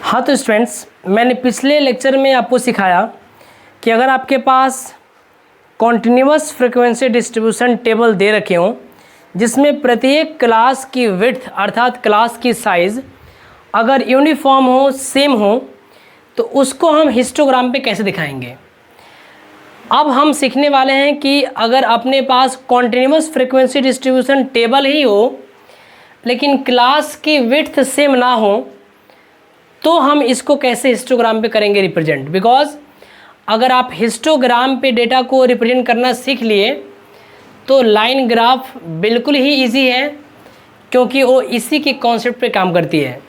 हाँ तो स्टूडेंट्स, मैंने पिछले लेक्चर में आपको सिखाया कि अगर आपके पास कॉन्टिन्यूअस फ्रीक्वेंसी डिस्ट्रीब्यूशन टेबल दे रखे हों जिसमें प्रत्येक क्लास की विड्थ अर्थात क्लास की साइज़ अगर यूनिफॉर्म हो, सेम हो, तो उसको हम हिस्टोग्राम पे कैसे दिखाएंगे। अब हम सीखने वाले हैं कि अगर अपने पास कॉन्टिन्यूअस फ्रीक्वेंसी डिस्ट्रीब्यूशन टेबल ही हो लेकिन क्लास की विड्थ सेम ना हो तो हम इसको कैसे हिस्टोग्राम पे करेंगे रिप्रेजेंट। बिकॉज अगर आप हिस्टोग्राम पे डेटा को रिप्रेजेंट करना सीख लिए तो लाइन ग्राफ बिल्कुल ही इजी है, क्योंकि वो इसी के कॉन्सेप्ट पे काम करती है।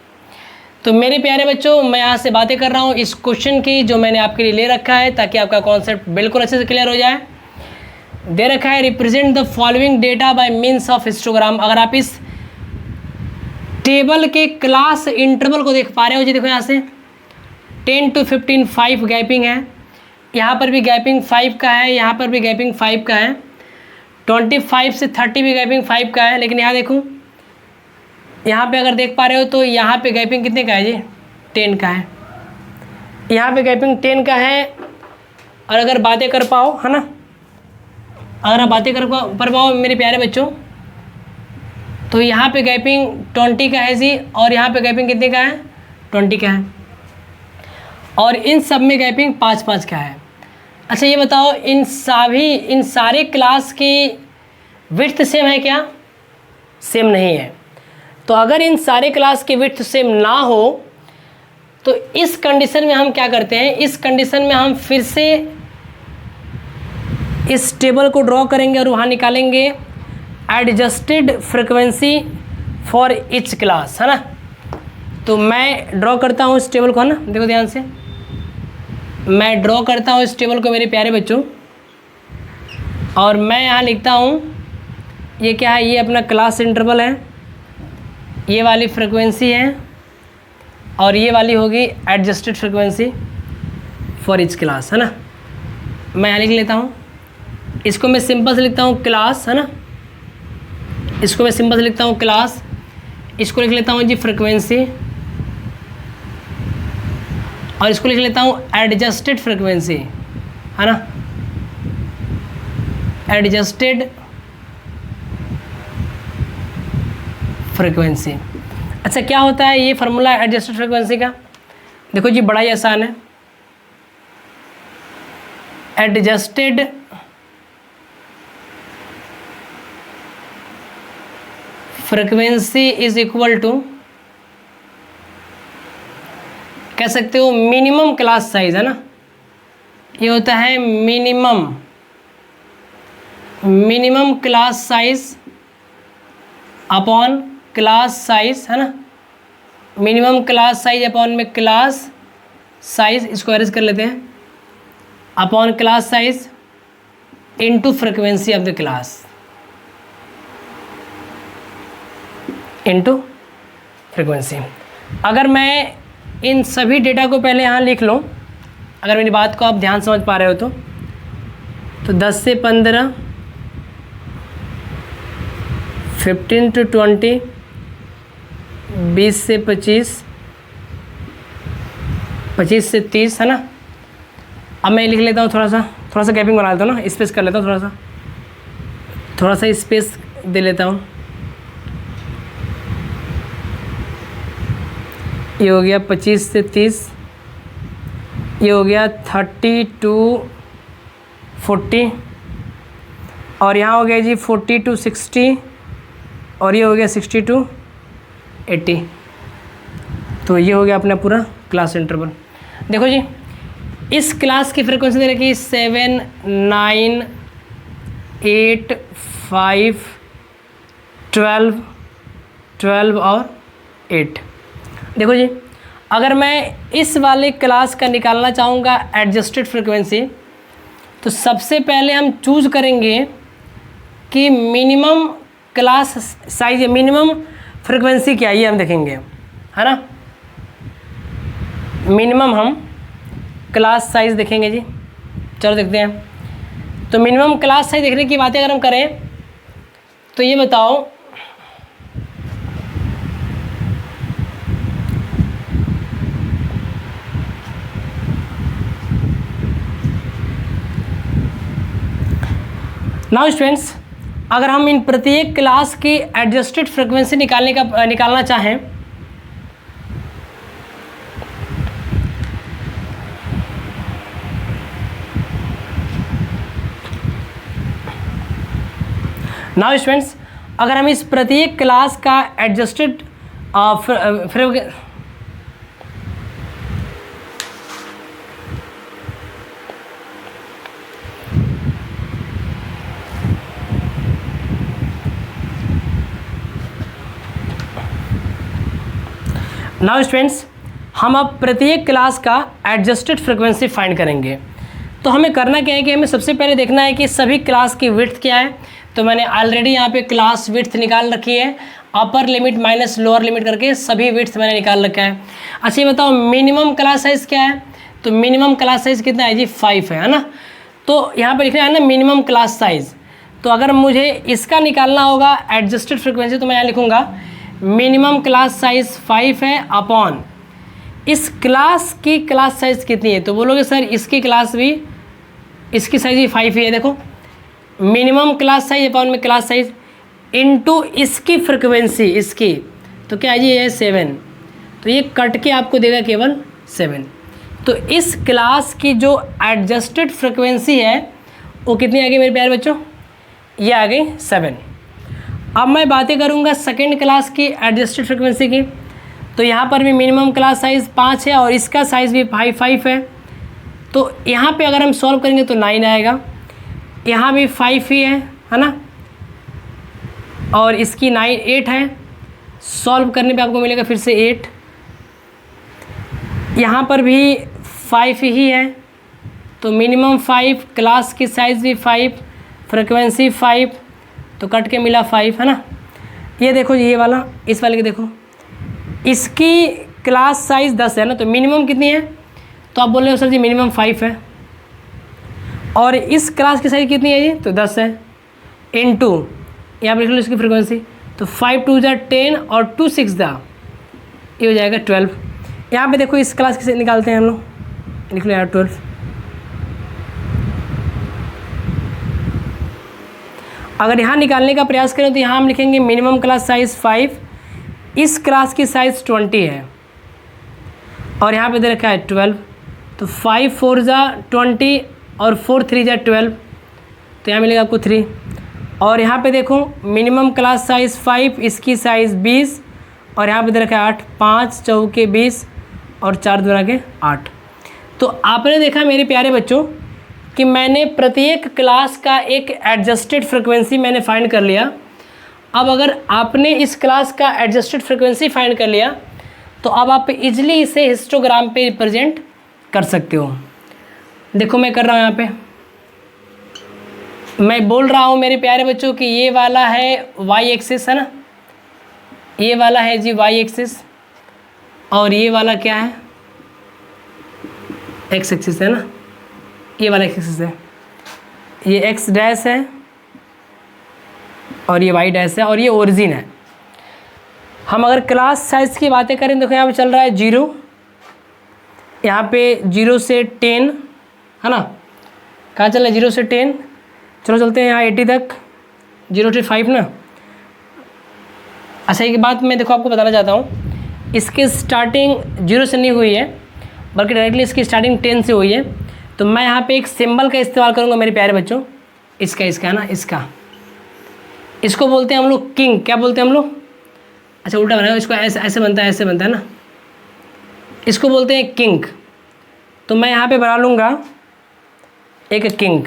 तो मेरे प्यारे बच्चों, मैं यहाँ से बातें कर रहा हूँ इस क्वेश्चन की जो मैंने आपके लिए ले रखा है ताकि आपका कॉन्सेप्ट बिल्कुल अच्छे से क्लियर हो जाए। दे रखा है represent the following data bye means of histogram. अगर आप इस टेबल के क्लास इंटरवल को देख पा रहे हो जी, देखो यहाँ से 10 to 15 5 गैपिंग है, यहाँ पर भी गैपिंग 5 का है, यहाँ पर भी गैपिंग 5 का है, 25 से 30 भी गैपिंग 5 का है। लेकिन यहाँ देखो, यहाँ पे अगर देख पा रहे हो तो यहाँ पे गैपिंग कितने का है जी, 10 का है। यहाँ पे गैपिंग 10 का है। और अगर बातें कर पाओ, है ना, अगर आप बातें कर पाओ मेरे प्यारे बच्चों, तो यहाँ पे गैपिंग 20 का है जी, और यहाँ पे गैपिंग कितने का है, 20 का है। और इन सब में गैपिंग 5-5 का है। अच्छा ये बताओ, इन सारे क्लास की विड्थ सेम है क्या? सेम नहीं है। तो अगर इन सारे क्लास की विड्थ सेम ना हो तो इस कंडीशन में हम क्या करते हैं, इस कंडीशन में हम फिर से इस टेबल को ड्रॉ करेंगे और वहाँ निकालेंगे adjusted frequency for each class, है ना। तो मैं ड्रॉ करता हूँ इस टेबल को, है ना, देखो ध्यान से, मैं ड्रॉ करता हूँ इस टेबल को मेरे प्यारे बच्चों, और मैं यहाँ लिखता हूँ ये क्या है, ये अपना क्लास इंटरवल है, ये वाली फ्रीक्वेंसी है, और ये वाली होगी adjusted frequency for each class, है ना। मैं यहाँ लिख लेता हूँ, इसको मैं सिंपल से लिखता हूँ क्लास, है ना, इसको मैं सिंपल से लिखता हूँ क्लास, इसको लिख लेता हूँ जी फ्रीक्वेंसी, और इसको लिख लेता हूँ एडजस्टेड फ्रीक्वेंसी, है ना, एडजस्टेड फ्रीक्वेंसी। अच्छा क्या होता है ये फार्मूला एडजस्टेड फ्रीक्वेंसी का? देखो जी बड़ा ही आसान है। Adjusted frequency is equal to, कह सकते हो मिनिमम क्लास साइज, है ना, ये होता है minimum class size upon class size, है ना, मिनिमम क्लास साइज अपॉन में क्लास साइज, इसको अरेंज कर लेते हैं, upon class size into frequency of the class, into frequency. अगर मैं इन सभी डेटा को पहले यहाँ लिख लूँ, अगर मेरी बात को आप ध्यान समझ पा रहे हो तो 10 से 15, 15 to 20, 20 से 25, 25 से 30, है ना। अब मैं लिख लेता हूँ थोड़ा सा गैपिंग बना लेता हूँ ना, स्पेस कर लेता हूँ, थोड़ा सा स्पेस दे लेता हूँ। ये हो गया 25 से 30, ये हो गया 30 to 40, और यहाँ हो गया जी 40 to 60, और ये हो गया 60 to 80। तो ये हो गया अपना पूरा क्लास इंटरवल। देखो जी, इस क्लास की फ्रीक्वेंसी दे रखी 7, 9, 8, 5, 12 और 8। देखो जी, अगर मैं इस वाले क्लास का निकालना चाहूँगा एडजस्टेड फ्रीक्वेंसी, तो सबसे पहले हम चूज करेंगे कि minimum class size, minimum frequency क्या है, ये हम देखेंगे, है ना। मिनिमम हम क्लास साइज देखेंगे जी, चलो देखते हैं। तो मिनिमम क्लास साइज देखने की बातें अगर हम करें तो ये बताओ, नाउ स्टूडेंट्स, अगर हम इन प्रत्येक क्लास की एडजस्टेड फ्रिक्वेंसी निकालना चाहें, नाउ स्टूडेंट्स, अगर हम इस प्रत्येक क्लास का एडजस्टेड नाउ स्टूडेंट्स, हम अब प्रत्येक क्लास का एडजस्टेड फ्रिक्वेंसी फाइंड करेंगे। तो हमें करना क्या है कि हमें सबसे पहले देखना है कि सभी क्लास की विड्थ क्या है। तो मैंने ऑलरेडी यहाँ पे क्लास विड्थ निकाल रखी है, upper limit minus lower limit करके सभी विड्थ मैंने निकाल रखा है। अच्छा ये बताओ मिनिमम क्लास साइज़ क्या है? तो मिनिमम क्लास साइज़ कितना है जी? 5 है ना। तो यहाँ पर लिखना है ना मिनिमम क्लास साइज़। तो अगर मुझे इसका निकालना होगा एडजस्टेड फ्रिक्वेंसी, तो मैं यहाँ लिखूँगा मिनिमम क्लास साइज़ 5 है अपॉन इस क्लास की क्लास साइज़ कितनी है। तो बोलोगे सर इसकी क्लास भी, इसकी साइज़ भी 5 ही है। देखो मिनिमम क्लास साइज अपॉन में क्लास साइज इनटू इसकी फ्रिक्वेंसी, इसकी तो क्या है जी? ये 7। तो ये कट के आपको देगा केवल 7। तो इस क्लास की जो एडजस्टेड फ्रिक्वेंसी है वो कितनी आ गई मेरे प्यारे बच्चों? ये आ गई 7। अब मैं बातें करूँगा सेकेंड क्लास की एडजस्टेड फ्रिक्वेंसी की। तो यहाँ पर भी मिनिमम क्लास साइज़ 5 है और इसका साइज़ भी 5 है। तो यहाँ पे अगर हम सॉल्व करेंगे तो 9 आएगा, यहाँ भी 5 ही है ना, और इसकी 8 है। सॉल्व करने पे आपको मिलेगा फिर से 8। यहाँ पर भी 5 ही है, तो मिनिमम 5, क्लास की साइज़ भी 5, फ्रिक्वेंसी 5, तो कट के मिला 5 है ना। ये देखो ये वाला, इस वाले के देखो, इसकी क्लास साइज़ 10 है ना, तो मिनिमम कितनी है? तो आप बोल रहे हो सर जी मिनिमम 5 है, और इस क्लास की साइज़ कितनी है जी? तो 10 है, इनटू यहाँ पर लिख लो इसकी फ्रिक्वेंसी। तो 5 2 जा 10 और 2 6 जा, ये हो जाएगा 12। यहाँ पे देखो इस क्लास की साइज़ निकालते हैं हम लोग, लिख लो यार 12। अगर यहाँ निकालने का प्रयास करें तो यहाँ हम लिखेंगे मिनिमम क्लास साइज़ 5, इस क्लास की साइज़ 20 है, और यहाँ पे दे रखा है 12। तो 5 4 जा 20 और 4 3 जा 12, तो यहाँ मिलेगा आपको 3। और यहाँ पे देखो मिनिमम क्लास साइज़ 5, इसकी साइज़ 20, और यहाँ पे दे रखा है 8, 5 चौके 20 और 4 दूना के 8। तो आपने देखा मेरे प्यारे बच्चों कि मैंने प्रत्येक क्लास का एक एडजस्टेड फ्रिक्वेंसी मैंने फाइंड कर लिया। अब अगर आपने इस क्लास का एडजस्टेड फ्रिक्वेंसी फाइंड कर लिया तो अब आप इजीली इसे हिस्टोग्राम पे रिप्रेजेंट कर सकते हो। देखो मैं कर रहा हूँ, यहाँ पे मैं बोल रहा हूँ मेरे प्यारे बच्चों कि ये वाला है वाई एक्सिस है ना, ये वाला है जी वाई एक्सिस, और ये वाला क्या है? एक्स एक्सिस है ना, ये वाला एक्सिस है। ये एक्स डैश है और ये वाई डैश है और ये ओरिजिन है। हम अगर क्लास साइज़ की बातें करें, देखो यहाँ पे चल रहा है 0, यहाँ पे 0 से 10 है ना, कहाँ चल रहा है 0 से 10। चलो चलते हैं यहाँ 80 तक, 0 से 5 ना। अच्छा एक बात मैं देखो आपको बताना चाहता हूँ, इसकी स्टार्टिंग 0 से नहीं हुई है बल्कि डायरेक्टली इसकी स्टार्टिंग 10 से हुई है। तो मैं यहाँ पे एक सिंबल का इस्तेमाल करूँगा मेरे प्यारे बच्चों, इसका है ना, इसको बोलते हैं हम लोग किंग। क्या बोलते हैं हम लोग? अच्छा उल्टा बनाएगा, इसको ऐसे बनता है, ऐसे बनता है ना, इसको बोलते हैं किंग। तो मैं यहाँ पे बना लूँगा एक किंग।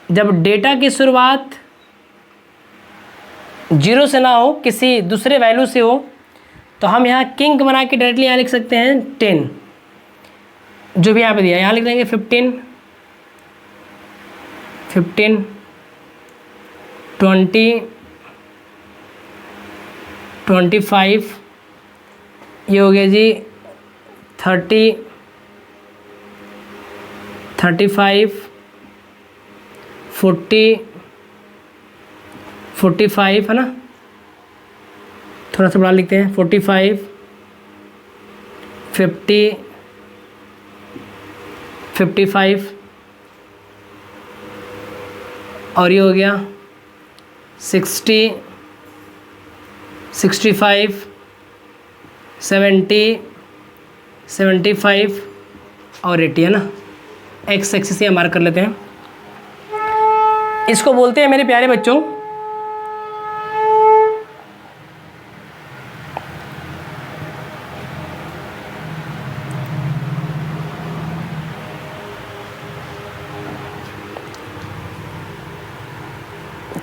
जब डेटा की शुरुआत 0 से ना हो, किसी दूसरे वैल्यू से हो, तो हम यहाँ किंग बना के डायरेक्टली यहाँ लिख सकते हैं 10, जो भी यहाँ पे दिया, यहाँ लिख देंगे 15 20 25, ये हो गया जी 30 35 40 45 है ना, थोड़ा सा बड़ा लिखते हैं 45 50 55 और ये हो गया 60, 65, 70, 75 और 80 है ना। एक्स एक्सिस से मार्क कर लेते हैं। इसको बोलते हैं मेरे प्यारे बच्चों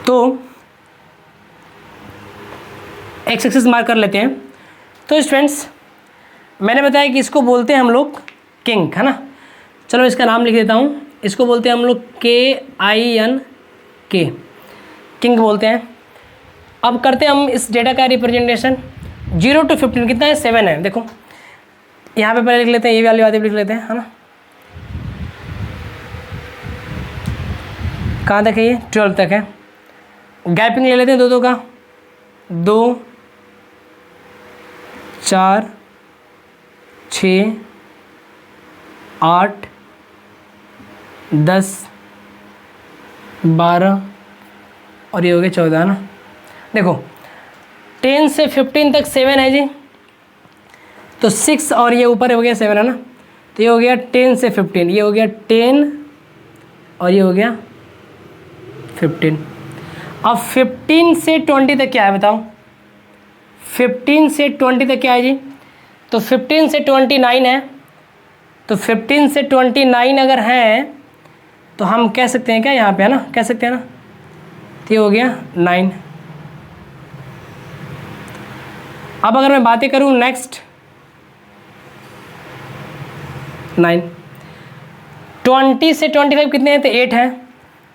तो एक्स एक्सिस मार्क कर लेते हैं। तो स्टूडेंट्स मैंने बताया कि इसको बोलते हैं हम लोग किंक, है ना। चलो इसका नाम लिख देता हूँ। इसको बोलते हैं हम लोग KINK, किंक बोलते हैं। अब करते हैं हम इस डेटा का रिप्रेजेंटेशन। 0 to 15 कितना है? 7 है। देखो यहाँ पे पहले लिख लेते हैं, ये वाली बातें लिख लेते हैं, है ना। कहाँ तक है ये? 12 तक है। गैपिंग ले लेते हैं 2 का, 2, 4, 6, 8, 10, 12 और ये हो गया 14, है ना। देखो 10 से 15 तक 7 है जी, तो 6 और ये ऊपर हो गया 7, है ना। तो ये हो गया 10 से 15, ये हो गया 10 और ये हो गया 15। अब 15 से 20 तक क्या है बताओ? 15 से 20 तक क्या है जी? तो 15 से 29 है। तो 15 से 29 अगर है तो हम कह सकते हैं क्या यहाँ पे, है ना, कह सकते हैं ना। तो ये हो गया 9। अब अगर मैं बातें करूँ नेक्स्ट 9, 20 से 25 कितने हैं? तो 8 है।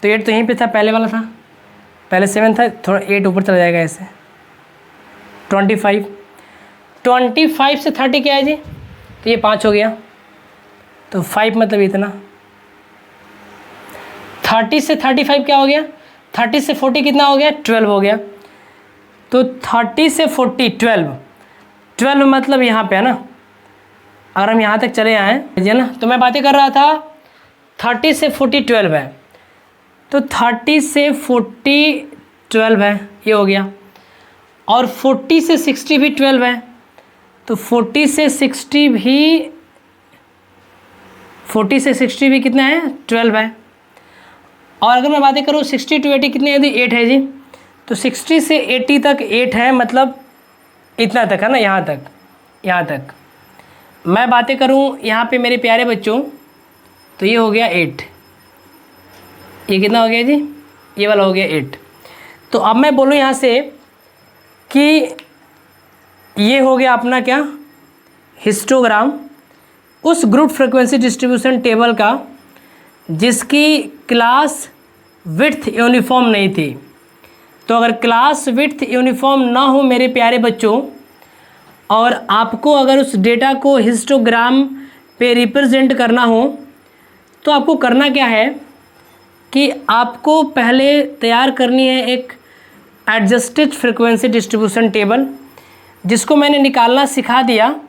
तो 8 तो यहीं पे था, पहले वाला था, पहले 7 था, थोड़ा 8 ऊपर चला जाएगा ऐसे। 25 से 30 क्या है जी? तो ये 5 हो गया, तो 5 मतलब इतना। 30 से 35 क्या हो गया? 30 से 40 कितना हो गया? 12 हो गया। तो 30 से 40 12 मतलब यहाँ पे, है ना। अगर हम यहाँ तक चले आए है ना, तो मैं बातें कर रहा था 30 से 40 12 है। तो 30 से 40 12 है, ये हो गया। और 40 से 60 भी 12 है, तो 40 से 60 भी कितना है? 12 है। और अगर मैं बातें करूँ 60 to 80 कितने है? 8 है जी। तो 60 से 80 तक 8 है, मतलब इतना तक, है ना, यहाँ तक, यहाँ तक। मैं बातें करूँ यहाँ पे मेरे प्यारे बच्चों, तो ये हो गया 8। ये कितना हो गया जी? ये वाला हो गया 8। तो अब मैं बोलूँ यहाँ से कि ये हो गया अपना क्या? हिस्टोग्राम उस ग्रुप फ्रीक्वेंसी डिस्ट्रीब्यूशन टेबल का जिसकी क्लास विड्थ यूनिफॉर्म नहीं थी। तो अगर क्लास विड्थ यूनिफॉर्म ना हो मेरे प्यारे बच्चों, और आपको अगर उस डेटा को हिस्टोग्राम पे रिप्रेजेंट करना हो, तो आपको करना क्या है कि आपको पहले तैयार करनी है एक एडजस्टेड फ्रीक्वेंसी डिस्ट्रीब्यूशन टेबल, जिसको मैंने निकालना सिखा दिया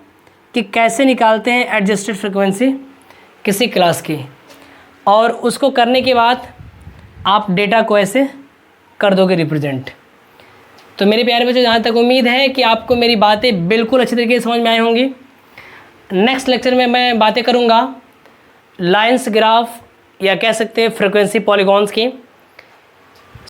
कि कैसे निकालते हैं एडजस्टेड फ्रीक्वेंसी किसी क्लास की। और उसको करने के बाद आप डेटा को ऐसे कर दोगे रिप्रेजेंट। तो मेरे प्यारे बच्चों, जहाँ तक उम्मीद है कि आपको मेरी बातें बिल्कुल अच्छी तरीके से समझ में आई होंगी। नेक्स्ट लेक्चर में मैं बातें करूँगा लाइंस ग्राफ या कह सकते हैं फ्रीक्वेंसी पॉलीगॉन्स की।